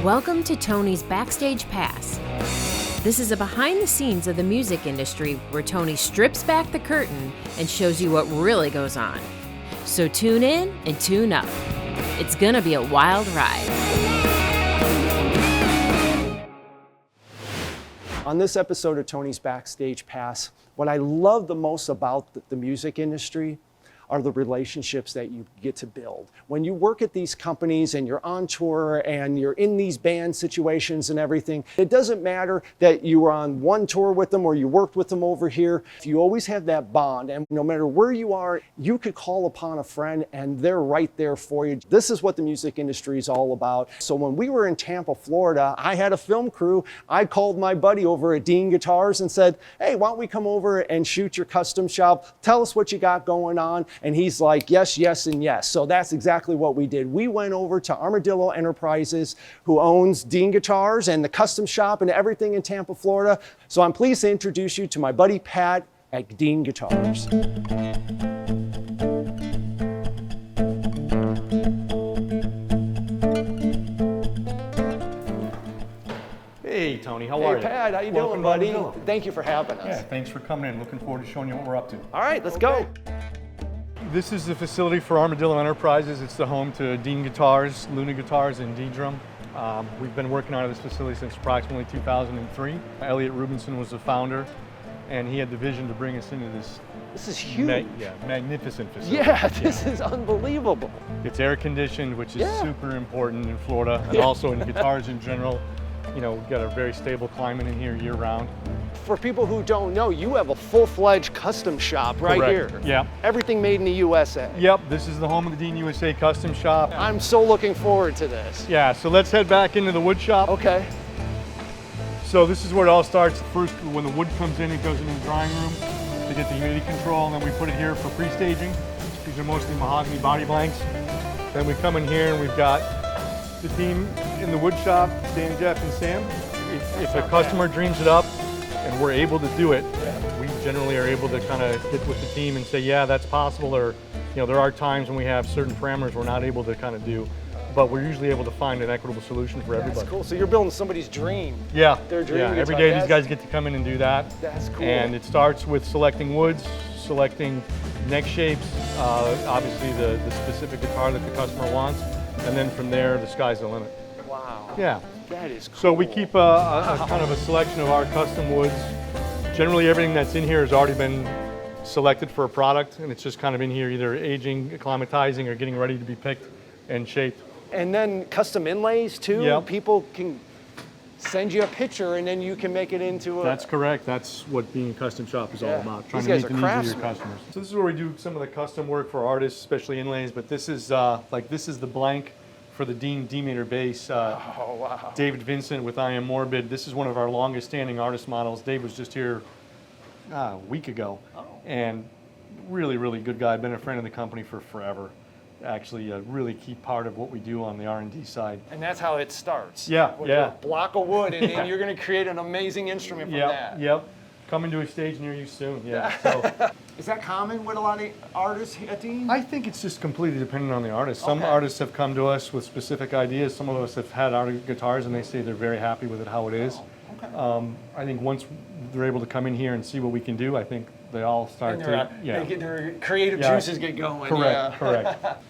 Welcome to Tony's Backstage Pass. This is a behind the scenes of the music industry where Tony strips back the curtain and shows you what really goes on. So tune in and tune up. It's gonna be a wild ride. On this episode of Tony's Backstage Pass, what I love the most about the music industry are the relationships that you get to build. When you work at these companies and you're on tour and you're in these band situations and everything, it doesn't matter that you were on one tour with them or you worked with them over here. You always have that bond, and no matter where you are, you could call upon a friend and they're right there for you. This is what the music industry is all about. So when we were in Tampa, Florida, I had a film crew. I called my buddy over at Dean Guitars and said, hey, why don't we come over and shoot your custom shop? Tell us what you got going on. And he's like, yes, yes, and yes. So that's exactly what we did. We went over to Armadillo Enterprises, who owns Dean Guitars and the custom shop and everything in Tampa, Florida. So I'm pleased to introduce you to my buddy Pat at Dean Guitars. Hey Tony, how are you? Hey Pat, how you doing, buddy? Thank you for having us. Yeah, thanks for coming in. Looking forward to showing you what we're up to. All right, let's go. This is the facility for Armadillo Enterprises. It's the home to Dean Guitars, Luna Guitars, and Ddrum. We've been working out of this facility since approximately 2003. Elliot Rubinson was the founder, and he had the vision to bring us into this. This is huge. Magnificent facility. Yeah, this is unbelievable. It's air conditioned, which is super important in Florida, and also in guitars in general. You know, we've got a very stable climate in here year round. For people who don't know, you have a full-fledged custom shop right Correct. here. Yeah. Everything made in the USA. Yep, this is the home of the Dean USA Custom Shop. I'm so looking forward to this. Yeah, so let's head back into the wood shop. Okay. So this is where it all starts. First, when the wood comes in, it goes into the drying room to get the humidity control, and then we put it here for pre-staging. These are mostly mahogany body blanks. Then we come in here and we've got the team in the wood shop, Dan, Jeff, and Sam. If a customer dreams it up and we're able to do it, we generally are able to kind of get with the team and say, yeah, that's possible, or there are times when we have certain parameters we're not able to kind of do, but we're usually able to find an equitable solution for everybody. That's cool. So you're building somebody's dream. Yeah, Their dream yeah. guitar. Every day these guys get to come in and do that. That's cool. And it starts with selecting woods, selecting neck shapes, obviously the specific guitar that the customer wants, and then from there, the sky's the limit. Wow. Yeah. That is cool. So we keep a kind of a selection of our custom woods. Generally, everything that's in here has already been selected for a product, and it's just kind of in here either aging, acclimatizing, or getting ready to be picked and shaped. And then custom inlays too? Yep. People can send you a picture and then you can make it into a... That's correct. That's what being a custom shop is all about. Trying These to guys meet the are needs of your craftsmen. customers. So this is where we do some of the custom work for artists, especially inlays, but this is this is the blank for the Dean D-Major bass. Oh, wow. David Vincent with I Am Morbid. This is one of our longest standing artist models. Dave was just here a week ago. Oh. And really, really good guy. Been a friend of the company for forever. Actually a really key part of what we do on the R&D side. And that's how it starts. Yeah, with yeah. a block of wood, and then you're going to create an amazing instrument from that. Yep. Coming to a stage near you soon. Yeah. So is that common with a lot of artists at Dean? I think it's just completely dependent on the artist. Some artists have come to us with specific ideas. Some of us have had our guitars and they say they're very happy with it how it is. I think once they're able to come in here and see what we can do, I think they all start to their creative juices get going. Correct.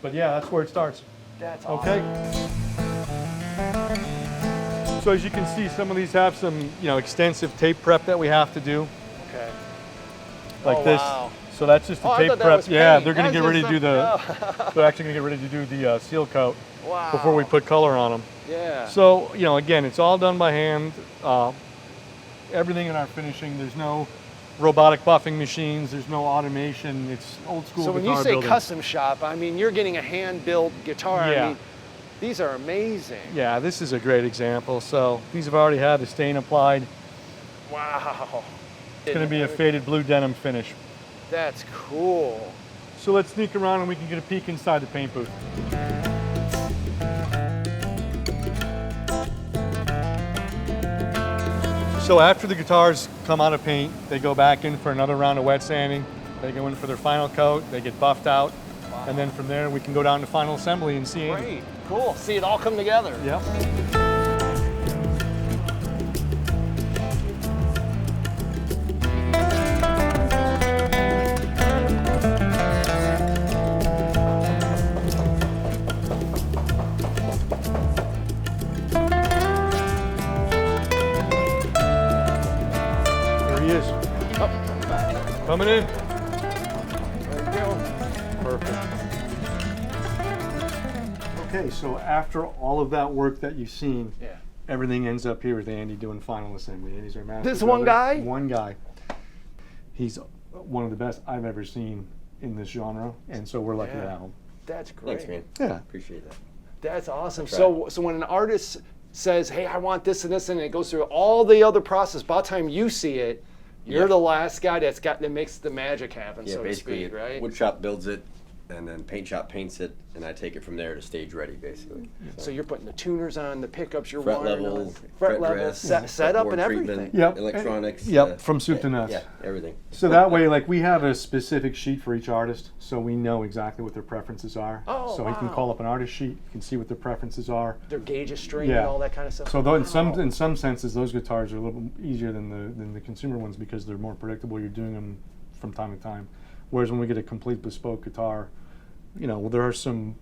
But yeah, that's where it starts. That's awesome. Okay. So as you can see, some of these have some extensive tape prep that we have to do. Okay. Like this. Wow. So that's just the tape prep. Yeah, they're going to get ready to do the. They're actually going to get ready to do the seal coat before we put color on them. Yeah. So again, it's all done by hand. Everything in our finishing. There's no robotic buffing machines. There's no automation. It's old school. So when guitar you say building. custom shop, I mean you're getting a hand-built guitar. Yeah. I mean, these are amazing. Yeah, this is a great example. So these have already had the stain applied. Wow. It's going to be a faded blue denim finish. That's cool. So let's sneak around and we can get a peek inside the paint booth. So after the guitars come out of paint, they go back in for another round of wet sanding. They go in for their final coat, they get buffed out, and then from there we can go down to final assembly and see. Great, cool. See it all come together. Yep. Coming in. There you go. Perfect. Okay, so after all of that work that you've seen, Yeah. everything ends up here with Andy doing final assembly. Andy's our master. This one guy? One guy. He's one of the best I've ever seen in this genre, and so we're lucky to have him. That's great. Thanks, man. Yeah. Appreciate that. That's awesome. That's So when an artist says, hey, I want this and this, and it goes through all the other process, by the time you see it, you're the last guy that makes the magic happen, Yeah, so to basically, speak, right? wood shop builds it, and then paint shop paints it, and I take it from there to stage ready, basically. So you're putting the tuners on, the pickups, you're Fret wiring level, on, fret level, dress, set up and fretboard everything. treatment, Yep. electronics. Yep, from soup to nuts. Yeah, everything. So that way, like, we have a specific sheet for each artist, so we know exactly what their preferences are. Oh, so he can wow. call up an artist sheet, you can see what their preferences are. Their gauge of string Yeah. and all that kind of stuff. So though in Wow. some senses, those guitars are a little easier than the consumer ones because they're more predictable. You're doing them from time to time. Whereas when we get a complete bespoke guitar, you know, there are some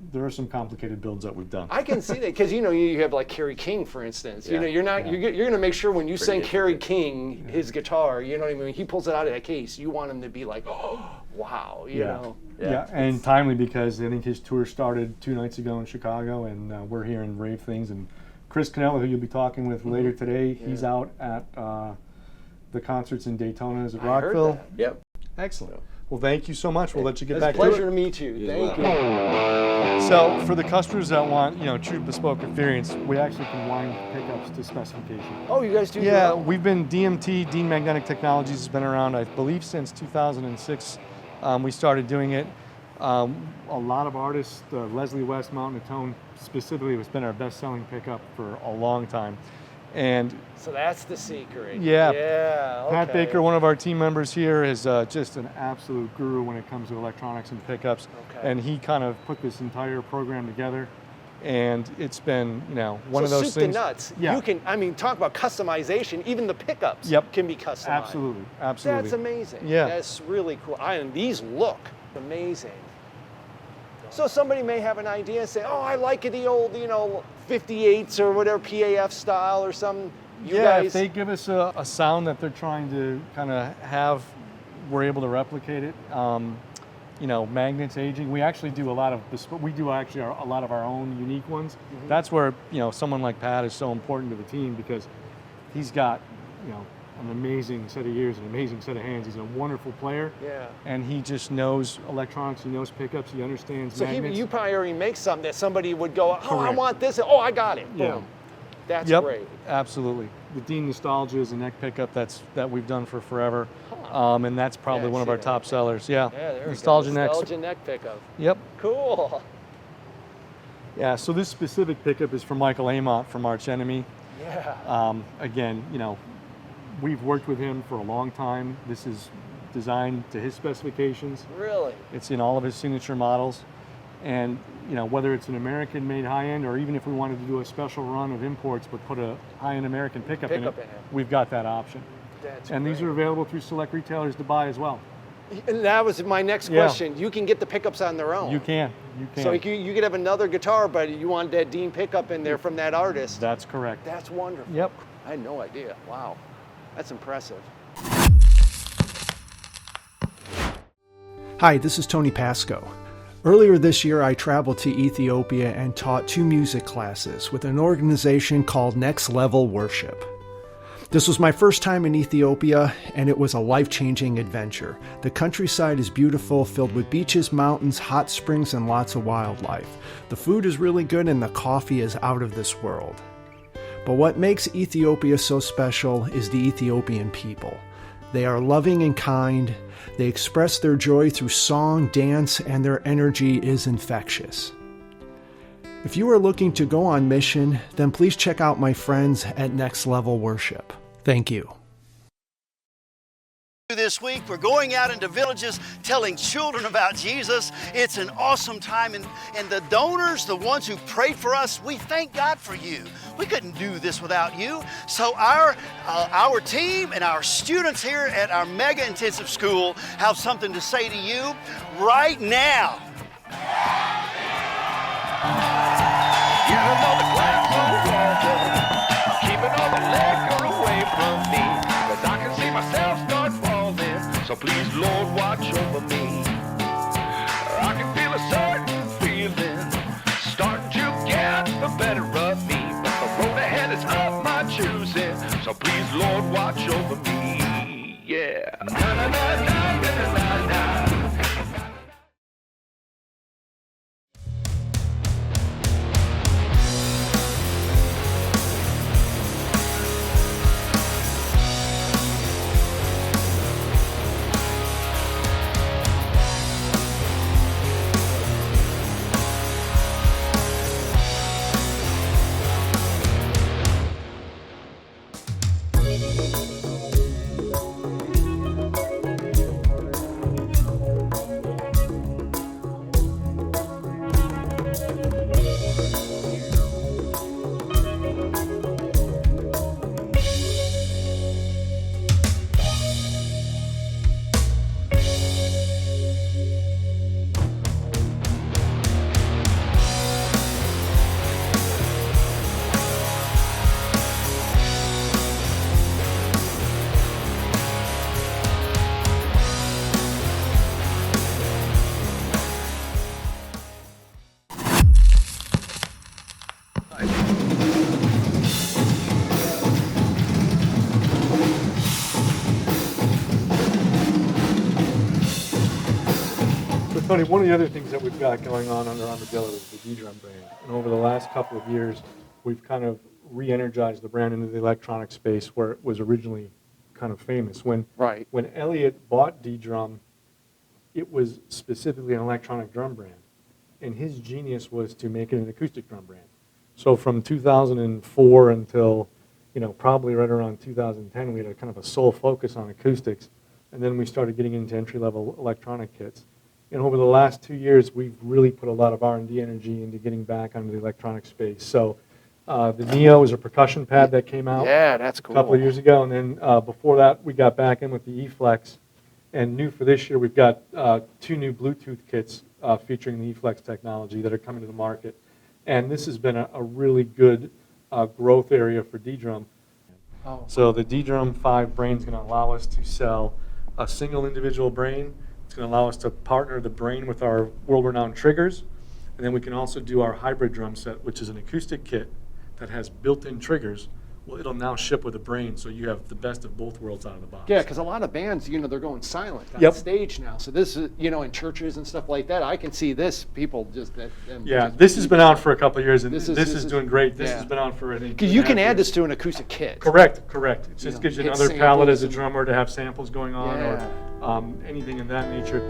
complicated builds that we've done. I can see that because you have like Kerry King, for instance. Yeah. You're going to make sure when you sing Kerry intricate. King his guitar, you know what I mean. He pulls it out of that case. You want him to be like, oh, wow, you know. Yeah, and timely because I think his tour started 2 nights ago in Chicago, and we're here in Rave Things. And Chris Cannella, who you'll be talking with later today, he's out at the concerts in Daytona as at I heard Rockville. that. Yep. Excellent. Well, thank you so much. We'll let you get It's back a pleasure to to it. meet you. You as Thank well. you. So, for the customers that want, true bespoke experience, we actually can wind pickups to specification. Oh, you guys do? Yeah, that? we've been DMT, Dean Magnetic Technologies, has been around, I believe, since 2006. We started doing it. A lot of artists, Leslie West, Mountain of Tone, specifically, has been our best-selling pickup for a long time. And So that's the secret. Yeah. Yeah. Okay. Pat Baker, one of our team members here, is just an absolute guru when it comes to electronics and pickups. Okay. And he kind of put this entire program together. And it's been, one of those soup things. to nuts. Yeah. You can, talk about customization. Even the pickups can be customized. Absolutely. Absolutely. That's amazing. Yeah. That's really cool. And these look amazing. So somebody may have an idea and say, oh, I like it, the old, 58s or whatever, PAF style or something. You guys, if they give us a sound that they're trying to kind of have, we're able to replicate it. Magnets, aging. We actually do a lot of a lot of our own unique ones. Mm-hmm. That's where someone like Pat is so important to the team because he's got an amazing set of ears, an amazing set of hands. He's a wonderful player. Yeah. And he just knows electronics. He knows pickups. He understands So magnets. you probably already make something that somebody would go, oh, I Correct. want this. Oh, I got it. Yeah. Boom. That's Yep, great. absolutely. The Dean Nostalgia is a neck pickup that we've done for forever, and that's probably Yeah, one of see our that. top sellers. Yeah, Yeah, there Nostalgia we go. necks. Nostalgia neck pickup. Yep. Cool. Yeah. So this specific pickup is from Michael Amott from Arch Enemy. Yeah. Again, we've worked with him for a long time. This is designed to his specifications. Really? It's in all of his signature models. And, whether it's an American-made high-end or even if we wanted to do a special run of imports but put a high-end American pickup in it, we've got that option. That's And these great. are available through select retailers to buy as well. And that was my next Yeah. question. You can get the pickups on their own. You can. So you could have another guitar, but you want that Dean pickup in there from that artist. That's correct. That's wonderful. Yep. I had no idea. Wow. That's impressive. Hi, this is Tony Pasco. Earlier this year, I traveled to Ethiopia and taught 2 music classes with an organization called Next Level Worship. This was my first time in Ethiopia, and it was a life-changing adventure. The countryside is beautiful, filled with beaches, mountains, hot springs, and lots of wildlife. The food is really good, and the coffee is out of this world. But what makes Ethiopia so special is the Ethiopian people. They are loving and kind. They express their joy through song, dance, and their energy is infectious. If you are looking to go on mission, then please check out my friends at Next Level Worship. Thank you. This week, we're going out into villages telling children about Jesus. It's an awesome time, and the donors, the ones who prayed for us, we thank God for you. We couldn't do this without you. So our team and our students here at our mega intensive school have something to say to you right now. Using all the glass of water, keeping all the liquor away from me, 'cause I can see myself start falling. So please, Lord, Please, Lord, watch over me. Yeah. Na, na, na, na, na, na, na. Tony, one of the other things that we've got going on under Armadillo is the Ddrum brand. And over the last couple of years, we've kind of re-energized the brand into the electronic space where it was originally kind of famous. When Elliot bought Ddrum, it was specifically an electronic drum brand. And his genius was to make it an acoustic drum brand. So from 2004 until, probably right around 2010, we had a kind of a sole focus on acoustics. And then we started getting into entry-level electronic kits. And over the last 2 years, we've really put a lot of R&D energy into getting back onto the electronic space. So the Neo is a percussion pad that came out that's cool. a couple of years ago. And then before that, we got back in with the E-Flex. And new for this year, we've got 2 new Bluetooth kits featuring the E-Flex technology that are coming to the market. And this has been a really good growth area for Ddrum. Oh. So the Ddrum 5 brain is going to allow us to sell a single individual brain. It's going to allow us to partner the brain with our world-renowned triggers. And then we can also do our hybrid drum set, which is an acoustic kit that has built-in triggers. Well, it'll now ship with a brain, so you have the best of both worlds out of the box. Yeah, because a lot of bands, they're going silent on Yep. stage now. So this is, in churches and stuff like that, I can see this, people just... Yeah, this has been out for a couple of years, and This this is is doing great. This yeah. has been out for, I think, Because you can 2.5 add years. this to an acoustic kit. Correct. It just know, gives you hit another palette as a samples drummer to have samples going on Yeah. or anything of that nature.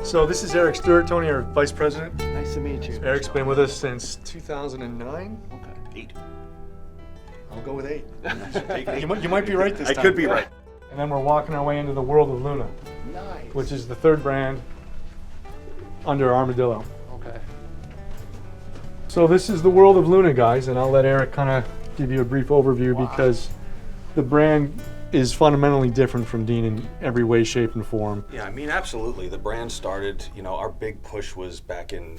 So this is Eric Stewart, Tony, our vice president. Nice to meet you. Eric's been with us since 2009. Okay. 8. I'll go with 8. Take it. You might be right this I time. could be right. And then we're walking our way into the world of Luna, Nice. which is the 3rd brand under Armadillo. Okay. So this is the world of Luna, guys, and I'll let Eric kind of give you a brief overview because the brand is fundamentally different from Dean in every way, shape, and form. Yeah, I mean, absolutely. The brand started, our big push was back in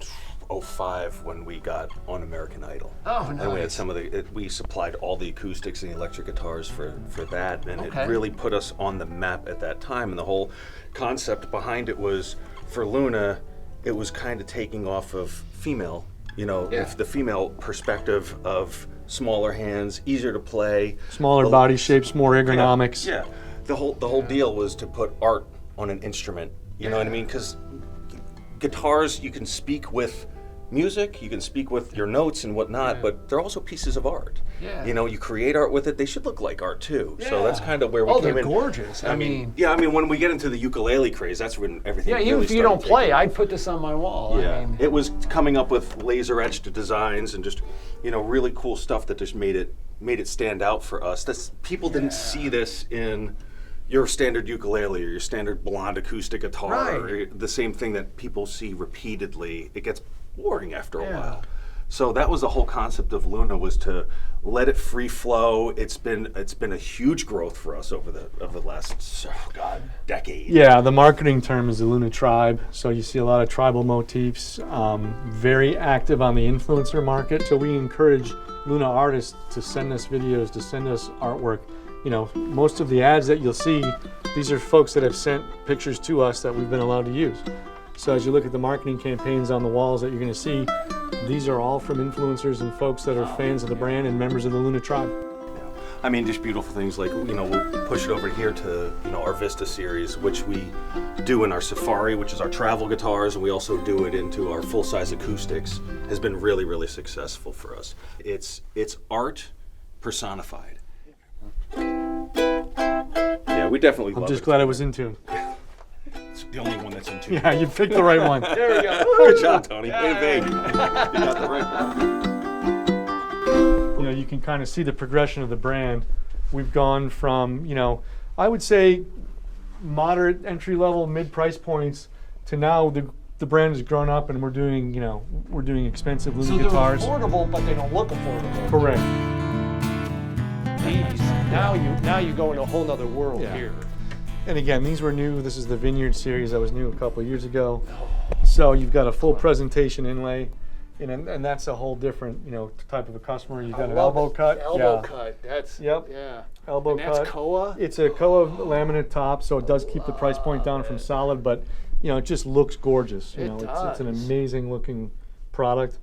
2005 when we got on American Idol. Oh, And we had nice. we supplied all the acoustics and the electric guitars for that, and Okay. it really put us on the map at that time. And the whole concept behind it was, for Luna, it was kind of taking off of female, if the female perspective of smaller hands, easier to play. Smaller The- body shapes, more ergonomics. Yeah, the whole deal was to put art on an instrument. You know what I mean? Because guitars, you can speak with music, you can speak with your notes and whatnot, but they're also pieces of art. Yeah. You create art with it; they should look like art too. So that's kind of where we Oh, came they're in. gorgeous. I mean, when we get into the ukulele craze, that's when everything. yeah, even really if you don't started play, taking- I'd put this on my wall. Yeah, I mean, it was coming up with laser etched designs and just really cool stuff that just made it stand out for us. People didn't see this in your standard ukulele or your standard blonde acoustic guitar, or the same thing that people see repeatedly. It gets boring after a while. So that was the whole concept of Luna, was to let it free flow. It's been a huge growth for us over the last decade. Yeah, the marketing term is the Luna Tribe. So you see a lot of tribal motifs, very active on the influencer market. So we encourage Luna artists to send us videos, to send us artwork. Most of the ads that you'll see, these are folks that have sent pictures to us that we've been allowed to use. So as you look at the marketing campaigns on the walls that you're going to see, these are all from influencers and folks that are fans of the brand and members of the Luna Tribe. I mean, just beautiful things like, you know, we'll push it over here to, you know, our Vista series, which we do in our Safari, which is our travel guitars, and we also do it into our full-size acoustics. Has been really, really successful for us. It's art personified. Yeah, we definitely love it. I'm just glad I was in tune. It's the only one that's in tune. Yeah, you picked the right one. There we go. Good job, Tony. Way to be. You got the right one. You know, you can kind of see the progression of the brand. We've gone from, you know, I would say moderate entry level, mid price points to now the brand has grown up and we're doing, you know, we're doing expensive Luna guitars. They're affordable, but they don't look affordable. Correct. These, now you go in a whole nother world Yeah. here. And again, these were new. This is the Vineyard series that was new a couple of years ago. So you've got a full presentation inlay, and that's a whole different, you know, type of a customer. You've got an elbow cut. Elbow cut. That's Yep. Yeah. Elbow And cut. that's Koa. It's a Koa laminate top, so it does keep the price point down from solid, but you know, it just looks gorgeous. You It know, does. it's an amazing looking product,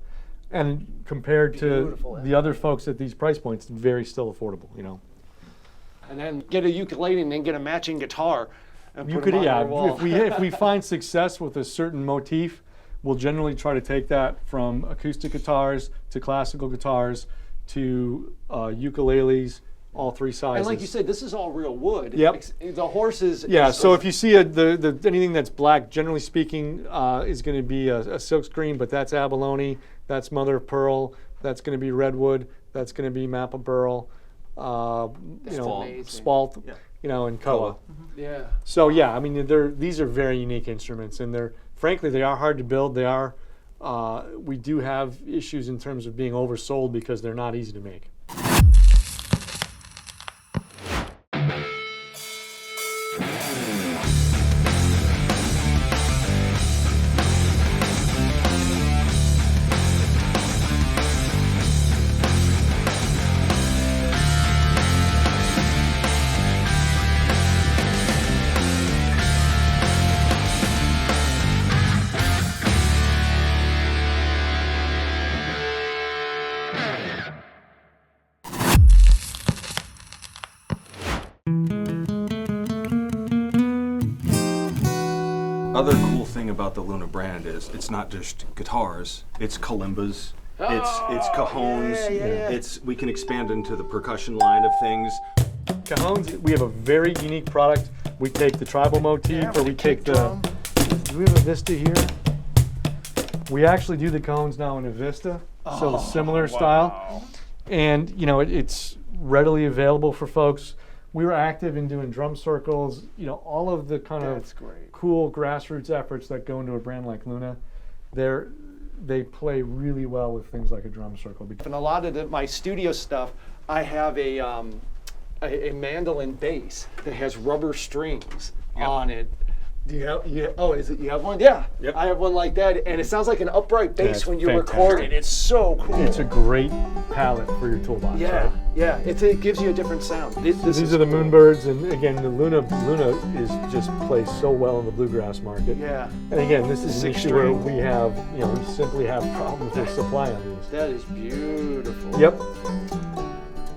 and compared to Beautiful, the other folks at these price points, very still affordable. You know. And then get a ukulele and then get a matching guitar. And You put could, 'em on yeah. your wall. If we find success with a certain motif, we'll generally try to take that from acoustic guitars to classical guitars to ukuleles, all three sizes. And like you said, this is all real wood. Yep. The horses. Yeah. So if you see the anything that's black, generally speaking, is going to be a silk screen, but that's abalone, that's mother of pearl, that's going to be redwood, that's going to be mappa burl, you know, amazing. spalt, you know, and koa. Yeah. So yeah, I mean, these are very unique instruments, and frankly they are hard to build. They are. We do have issues in terms of being oversold because they're not easy to make. Other cool thing about the Luna brand is it's not just guitars, it's kalimbas, it's cajones, it's we can expand into the percussion line of things. Cajones, we have a very unique product. We take the tribal motif, or we take the. Do we have a Vista here? We actually do the cajones now in a Vista, so similar style, and you know it's readily available for folks. We were active in doing drum circles, you know, all of the kind of cool grassroots efforts that go into a brand like Luna. They play really well with things like a drum circle. And a lot of my studio stuff, I have a mandolin bass that has rubber strings on it. Do you have? You have one? Yeah. Yep. I have one like that, and it sounds like an upright bass it's when you fantastic. record it. It's so cool. It's a great palette for your toolbox. Yeah, Right? yeah. It gives you a different sound. These are the Moonbirds, and again, the Luna is just plays so well in the bluegrass market. Yeah. And again, this is an Six issue where string. we have, you know, we simply have problems with supply on these. That is beautiful. Yep.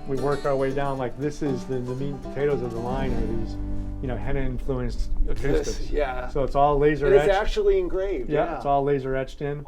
We work our way down, like this is the meat and potatoes of the line are these, you know, henna-influenced acoustics. Yeah. So it's all laser It is etched. actually engraved. Yeah, it's all laser etched in.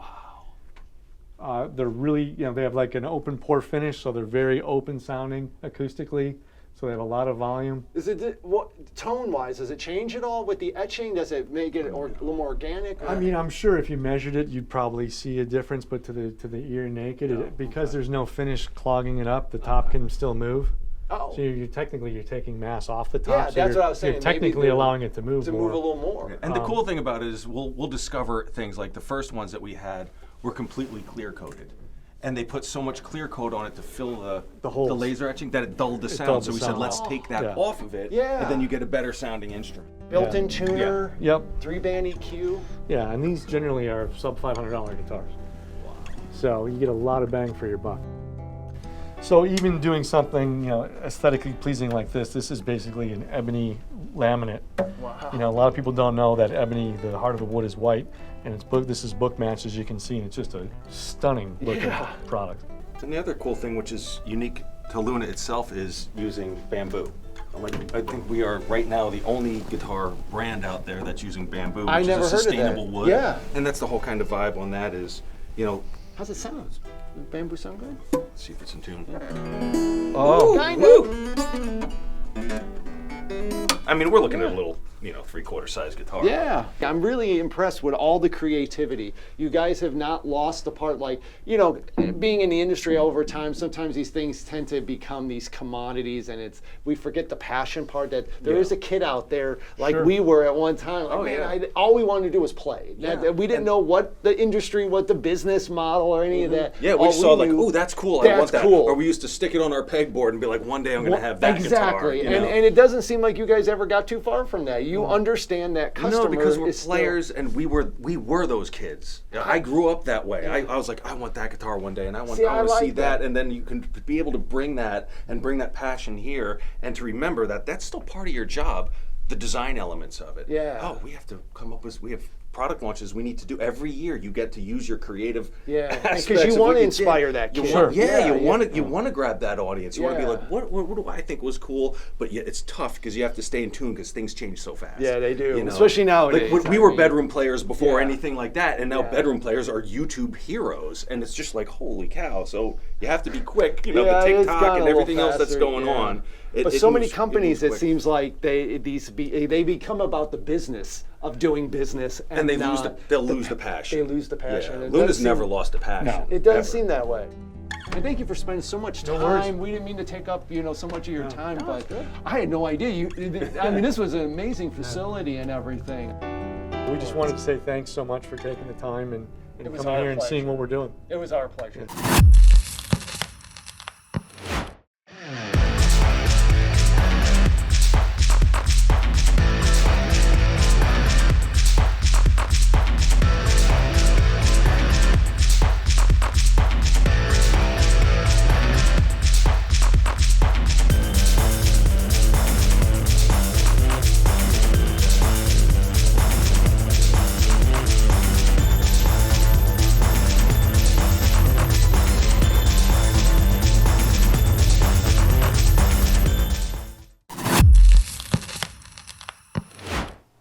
Wow. They're really, you know, they have like an open pore finish, so they're very open sounding acoustically. So they have a lot of volume. Is it what tone-wise? Does it change at all with the etching? Does it make it a little more organic? I mean, I'm sure if you measured it, you'd probably see a difference, but to the ear naked, because there's no finish clogging it up, the top can still move. Oh. So you're taking mass off the top. Yeah, so that's you're, what I was saying. You're Maybe technically allowing it to move to more. move a little more. And the cool thing about it is we'll discover things like the first ones that we had were completely clear coated. And they put so much clear coat on it to fill the holes. laser etching that it dulled the sound. dulled So the we said, sound let's off. take that Yeah. off of it, Yeah. and then you get a better sounding instrument. Built-in tuner. Yep. 3-band EQ. Yeah, and these generally are sub $500 guitars. Wow. So you get a lot of bang for your buck. So even doing something, you know, aesthetically pleasing like this is basically an ebony laminate. Wow. You know, a lot of people don't know that ebony, the heart of the wood is white, and this is book matched, as you can see, and it's just a stunning looking product. And the other cool thing, which is unique Luna itself is using bamboo. I think we are right now the only guitar brand out there that's using bamboo, which never is a heard of that. sustainable wood. Yeah. And that's the whole kind of vibe on that is, you know, How's it sound? Does bamboo sound good? let's see if it's in tune. Oh, kind of. I mean, we're looking at a little, you know, 3/4 size guitar. Yeah, I'm really impressed with all the creativity. You guys have not lost the part, like, you know, being in the industry over time, sometimes these things tend to become these commodities and we forget the passion part that there is a kid out there like we were at one time. Like, man, all we wanted to do was play. We didn't know what the industry, what the business model or any of that. Yeah, we saw like, oh, that's cool. I want that. Cool. Or we used to stick it on our pegboard and be like, one day I'm going to have that exactly. guitar. And it doesn't seem like you guys ever got too far from that. You understand that customer. No, because we're is players and we were those kids. I grew up that way. I was like, I want that guitar one day, and I want to see that. And then you can be able to bring that passion here, and to remember that that's still part of your job, the design elements of it. Yeah. Oh, we have to come up with, we have product launches we need to do every year. You get to use your creative because you want to inspire that kid. You want to grab that audience. You want to be like, what do I think was cool? But yet it's tough because you have to stay in tune because things change so fast. Yeah, they do. You know? Especially nowadays. Like, we were bedroom players before anything like that, and now bedroom players are YouTube heroes, and it's just like, holy cow! So you have to be quick. You know, the TikTok and everything else that's going on. But so many companies, it seems like they become about the business of doing business, and they'll lose the passion. They lose the passion. Yeah. Luna's never lost the passion. No, it doesn't seem that way. And thank you for spending so much time. We didn't mean to take up, so much of your time, but I had no idea. I mean, this was an amazing facility and everything. We just wanted to say thanks so much for taking the time and coming here and seeing what we're doing. It was our pleasure.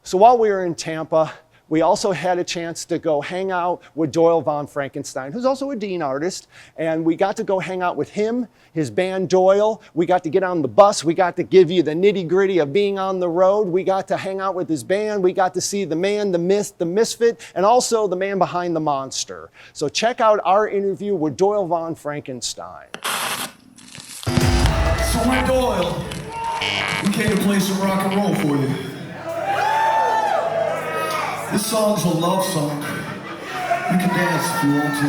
So while we were in Tampa, we also had a chance to go hang out with Doyle Von Frankenstein, who's also a Dean artist. And we got to go hang out with him, his band Doyle. We got to get on the bus. We got to give you the nitty gritty of being on the road. We got to hang out with his band. We got to see the man, the myth, the misfit, and also the man behind the monster. So check out our interview with Doyle Von Frankenstein. So we're Doyle. We came to play some rock and roll for you. This song's a love song. You can dance if you want to.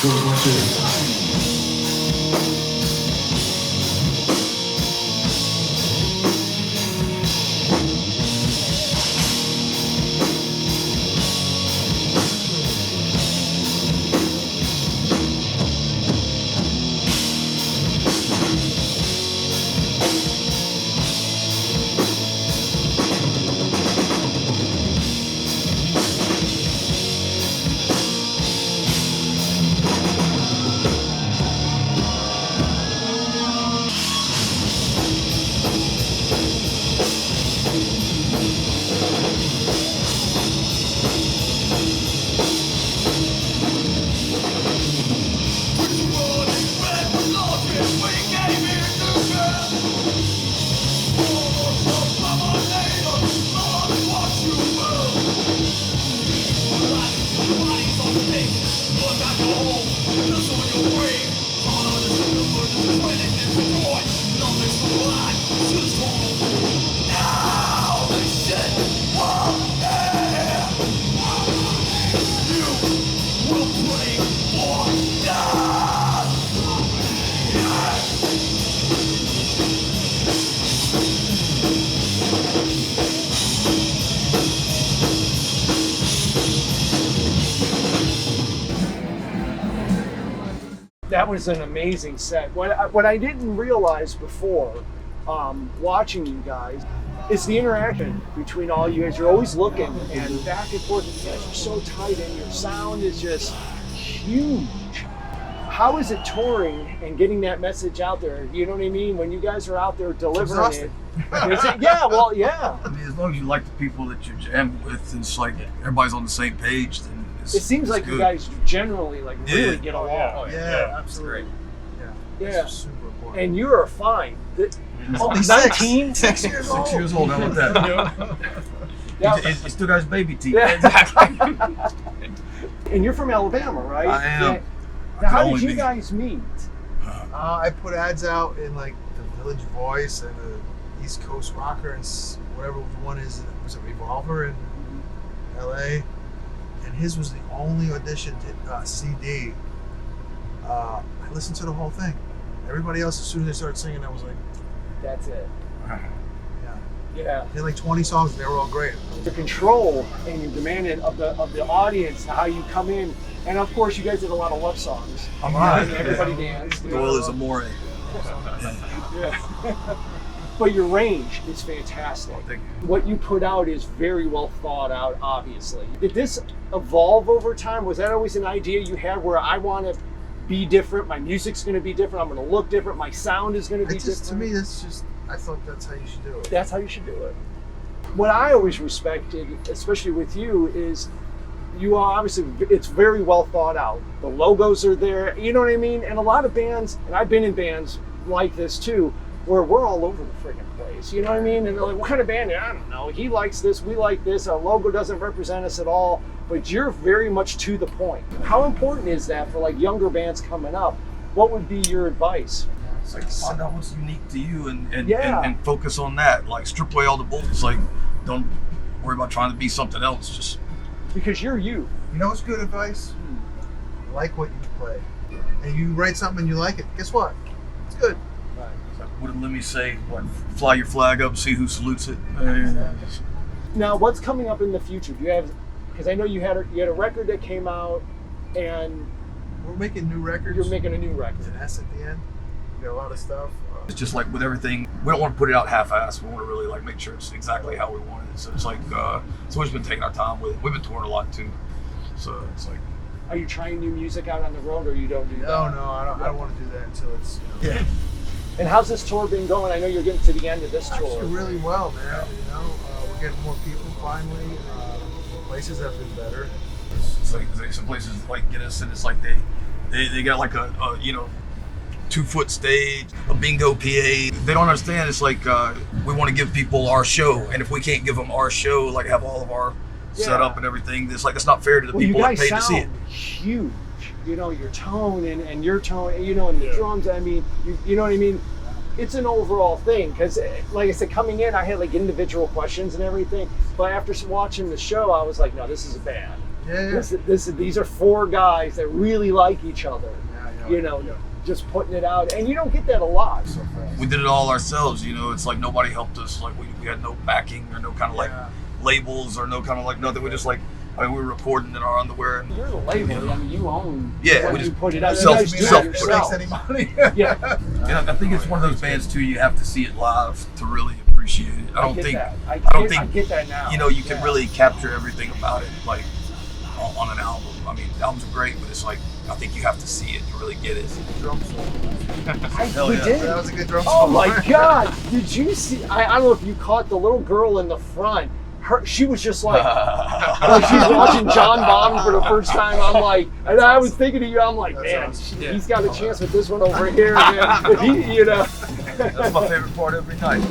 Goes like this. That was an amazing set. What I didn't realize before watching you guys is the interaction between all you guys. You're always looking and back and forth. You guys are so tight and your sound is just huge. How is it touring and getting that message out there? You know what I mean? When you guys are out there delivering it. Is it? Yeah, well, yeah. I mean, as long as you like the people that you jam with, and it's like everybody's on the same page, then It seems like good. you guys generally like really get along. Yeah, absolutely. Yeah. Yeah. Super important. And you are fine. Only 19? 6 years old. 6 years old. How about that? Yeah. He still got his baby teeth. Yeah. Exactly. And you're from Alabama, right? I am. Yeah. Now, how did you guys meet? I put ads out in like the Village Voice and the East Coast Rocker and whatever one is. Was it Revolver in LA? And his was the only audition CD. I listened to the whole thing. Everybody else, as soon as they started singing, I was like, that's it. Yeah. They had like 20 songs and they were all great. The control and you demanded of the audience, how you come in. And of course, you guys did a lot of love songs. And everybody danced. Doyle is amore. Yeah. But your range is fantastic. What you put out is very well thought out, obviously. Did this evolve over time? Was that always an idea you had where I want to be different, my music's going to be different, I'm going to look different, my sound is going to be different? To me, that's just, I thought that's how you should do it. That's how you should do it. What I always respected, especially with you, is you are obviously, it's very well thought out. The logos are there, you know what I mean? And a lot of bands, and I've been in bands like this too, where we're all over the freaking place, you know what I mean? And they're like, what kind of band? I don't know. He likes this, we like this, our logo doesn't represent us at all, but you're very much to the point. How important is that for like younger bands coming up? What would be your advice? It's like find out what's unique to you and focus on that. Like strip away all the bullshit. It's like don't worry about trying to be something else. Just because you're you. You know what's good advice? Like what you play. And you write something and you like it. Guess what? It's good. Right. So what did Lemmy say? What, fly your flag up, see who salutes it. Now, what's coming up in the future? Do you have? Because I know you had a record that came out, and we're making new records. You're making a new record. With an S at the end. We got a lot of stuff. It's just like with everything, we don't want to put it out half-assed. We want to really like make sure it's exactly how we want it. So it's like it's always been taking our time with it. We've been touring a lot too, so it's like. Are you trying new music out on the road, or you don't do that? No, I don't want to do that until it's. Yeah. And how's this tour been going? I know you're getting to the end of this tour. Actually, really well, man. You know, we're getting more people finally. Places have been better. It's like some places like get us, and it's like they got like a 2-foot stage, a bingo PA. They don't understand. It's like we want to give people our show, and if we can't give them our show, like have all of our setup and everything, it's like it's not fair to the people that paid to see it. Huge, you know, your tone and your tone, you know, and the drums. I mean, you know what I mean. It's an overall thing because, like I said, coming in, I had like individual questions and everything. But after watching the show, I was like, no, this is a band. Yeah. These are 4 guys that really like each other. Just putting it out, and you don't get that a lot. We did it all ourselves, you know. It's like nobody helped us. Like we had no backing or no kind of like labels or no kind of like nothing. We just like. I mean, we were recording in our underwear. And, you're the label. I mean, you own. Yeah, we you just put it out. self any money. Yeah. And I think it's one of those bands too. You have to see it live to really appreciate it. I don't think I get that now. You know, you can really capture everything about it, like on an album. I mean, albums are great, but it's like I think you have to see it to really get it. Drum solo. We did. That was a good drum solo. Oh my God! Did you see? I don't know if you caught the little girl in the front. She was just like she's watching John Bonham for the first time. I'm like, and I was thinking of you. I'm like, man, he's got a chance with this one over here. Man. If he, you know. That's my favorite part every night.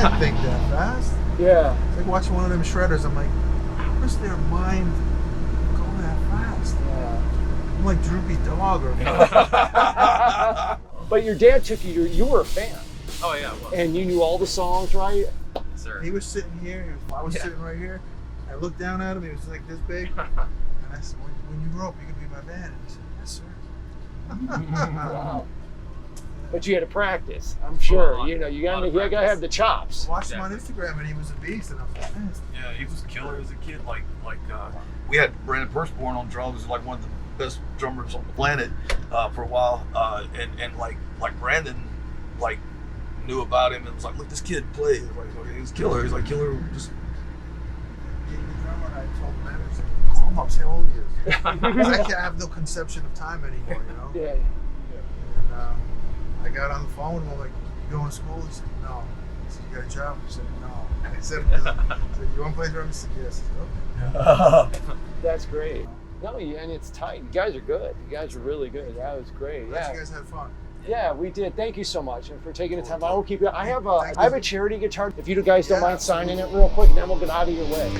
can't think that fast. Yeah. It's like watching one of them shredders. I'm like, how does their mind go that fast? Yeah. I'm like Droopy Dog or. But your dad took you were a fan. Oh yeah. Well, And you knew all the songs, right? sir. He was sitting here. I was sitting right here. I looked down at him. He was like this big. And I said, when you grow up, you're gonna be my band. And he said, yes, sir. Wow. But you had to practice, I'm sure. You know, you gotta have the chops. I watched him on Instagram, and he was a beast. And I was like, man. Yeah, he was a killer as a kid. We had Brandon Perseborn on drums, like one of the best drummers on the planet for a while. And Brandon, knew about him and was like, look, this kid plays. He was killer. He's like killer. Just. The drummer, I told him, man, call him up, say how old he is. Because I have no conception of time anymore, you know. Yeah. And I got on the phone with him. I'm like, you going to school? He said, no. I said, you got a job? He said, no. And he said, you want to play drums? He said, yes. I said, okay. That's great. No, and it's tight. You guys are good. You guys are really good. That was great. Glad you guys had fun. Yeah, we did. Thank you so much and for taking the time. I will keep you. I have a charity guitar. If you guys don't mind signing it real quick, then we'll get out of your way.